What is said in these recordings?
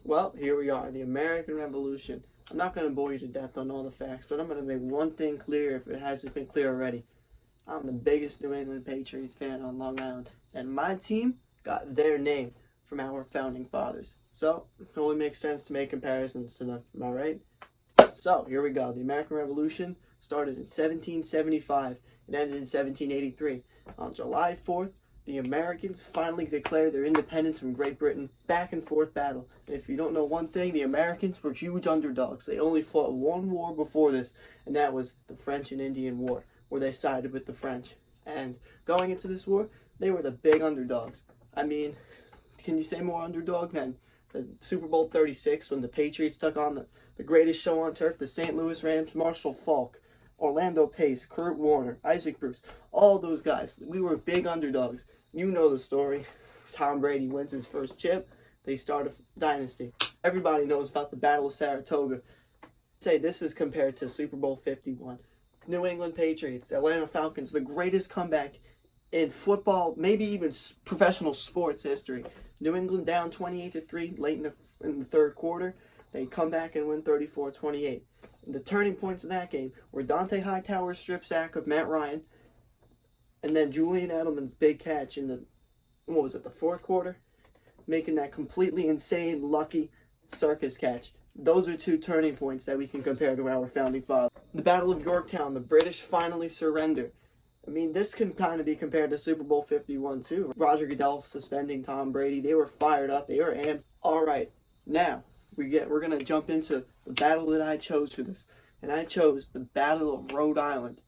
Well, here we are, the American Revolution. I'm not going to bore you to death on all the facts, but I'm going to make one thing clear if it hasn't been clear already. I'm the biggest New England Patriots fan on Long Island, and my team got their name from our founding fathers. So, it only makes sense to make comparisons to them, am I right? So, here we go. The American Revolution started in 1775 and ended in 1783. On July 4th, the Americans finally declared their independence from Great Britain. Back and forth battle. And if you don't know one thing, the Americans were huge underdogs. They only fought one war before this, and that was the French and Indian War, where they sided with the French. And going into this war, they were the big underdogs. I mean, can you say more underdog than the Super Bowl 36 when the Patriots took on the greatest show on turf, the St. Louis Rams, Marshall Faulk, Orlando Pace, Kurt Warner, Isaac Bruce, all those guys. We were big underdogs. You know the story. Tom Brady wins his first chip. They start a dynasty. Everybody knows about the Battle of Saratoga. Say this is compared to Super Bowl 51. New England Patriots, Atlanta Falcons, the greatest comeback in football, maybe even professional sports history. New England down 28-3 late in the third quarter. They come back and win 34-28. The turning points of that game were Dante Hightower's strip sack of Matt Ryan, and then Julian Edelman's big catch in the fourth quarter, making that completely insane, lucky circus catch. Those are two turning points that we can compare to our founding fathers. The Battle of Yorktown, the British finally surrender. I mean, this can kind of be compared to Super Bowl 51 too. Roger Goodell suspending Tom Brady. They were fired up. They were amped. All right, now we're gonna jump into the battle that I chose for this, and I chose the Battle of Rhode Island.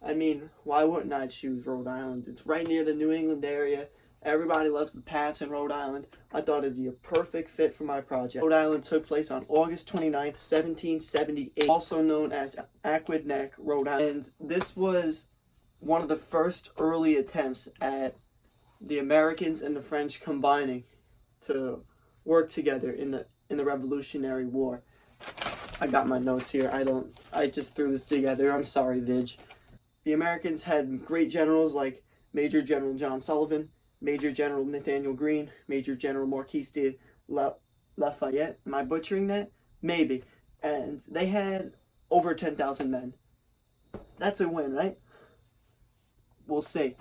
I mean, why wouldn't I choose Rhode Island? It's right near the New England area. Everybody loves the Pats in Rhode Island. I thought it'd be a perfect fit for my project. Rhode Island took place on August 29th, 1778, also known as Aquidneck, Rhode Island. And this was one of the first early attempts at the Americans and the French combining to work together in the Revolutionary War. I got my notes here. I just threw this together. I'm sorry, Vigg. The Americans had great generals like Major General John Sullivan, Major General Nathaniel Greene, Major General Marquis de Lafayette. Am I butchering that? Maybe. And they had over 10,000 men. That's a win, right? We'll see.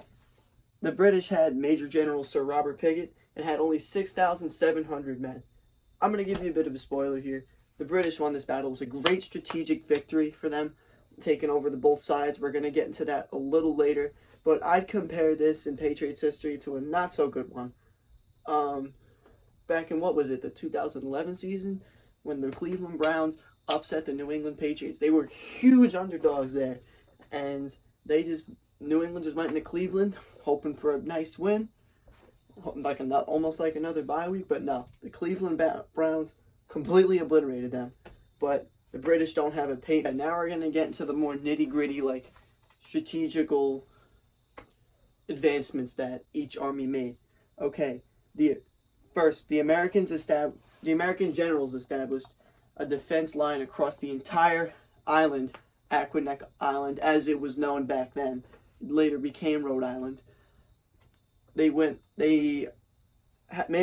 The British had Major General Sir Robert Pigott and had only 6,700 men. I'm going to give you a bit of a spoiler here. The British won this battle. It was a great strategic victory for them, taking over both sides. We're going to get into that a little later. But I'd compare this in Patriots history to a not-so-good one. Back in, the 2011 season, when the Cleveland Browns upset the New England Patriots. They were huge underdogs there. And New England just went into Cleveland, hoping for a nice win. Almost like another bye week, but no. The Cleveland Browns completely obliterated them. But the British don't have a paint. And now we're going to get into the more nitty-gritty, strategical advancements that each army made. Okay, the American generals established a defense line across the entire island, Aquidneck Island, as it was known back then. It later became Rhode Island. They made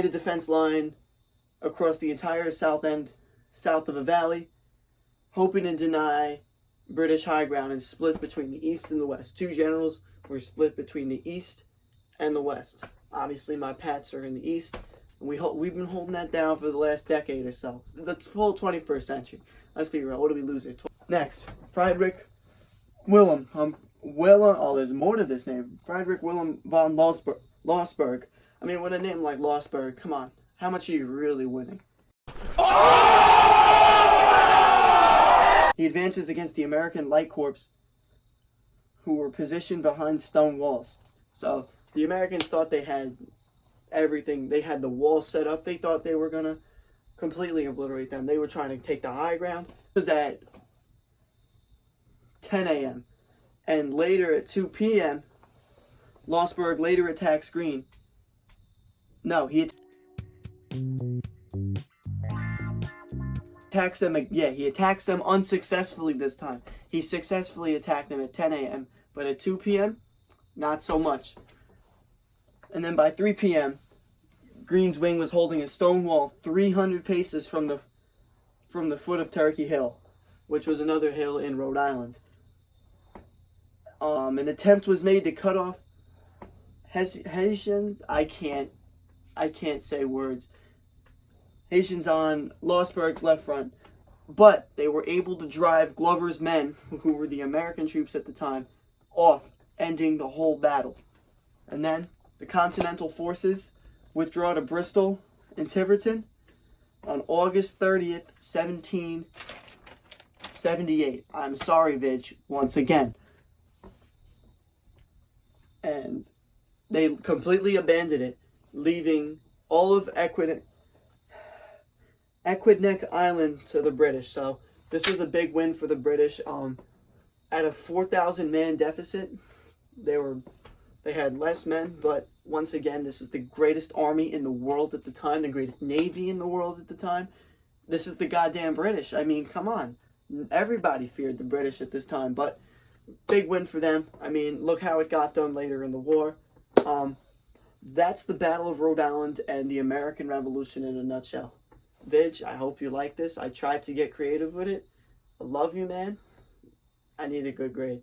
a defense line across the entire south of a valley, hoping to deny British high ground and split between the east and the west. Two generals were split between the east and the west. Obviously, my Pats are in the east, and we've been holding that down for the last decade or so. The full 21st century. Let's be real. What do we lose it? Next, Friedrich Wilhelm. There's more to this name. Friedrich Wilhelm von Lossberg. I mean, with a name like Lossberg, come on. How much are you really winning? He advances against the American Light Corps, who were positioned behind stone walls. So, the Americans thought they had everything. They had the walls set up. They thought they were going to completely obliterate them. They were trying to take the high ground. It was at 10 a.m. And later at 2 p.m., Lossberg later attacks Greene. No, he attacks them. Yeah, he attacks them unsuccessfully this time. He successfully attacked them at 10 a.m., but at 2 p.m., not so much. And then by 3 p.m., Green's wing was holding a stone wall 300 paces from the foot of Turkey Hill, which was another hill in Rhode Island. An attempt was made to cut off Haitians. I can't say words. Haitians on Losberg's left front, but they were able to drive Glover's men, who were the American troops at the time, off, ending the whole battle. And then the Continental forces withdraw to Bristol and Tiverton on August 30th, 1778. I'm sorry, Vigg, once again. And they completely abandoned it, leaving all of Aquidneck Island to the British. So this was a big win for the British. At a 4,000 man deficit, they had less men, but once again, this is the greatest army in the world at the time, the greatest navy in the world at the time. This is the goddamn British. I mean, come on. Everybody feared the British at this time, but big win for them. I mean, look how it got them later in the war. That's the Battle of Rhode Island and the American Revolution in a nutshell. Vigg, I hope you like this. I tried to get creative with it. I love you, man. I need a good grade.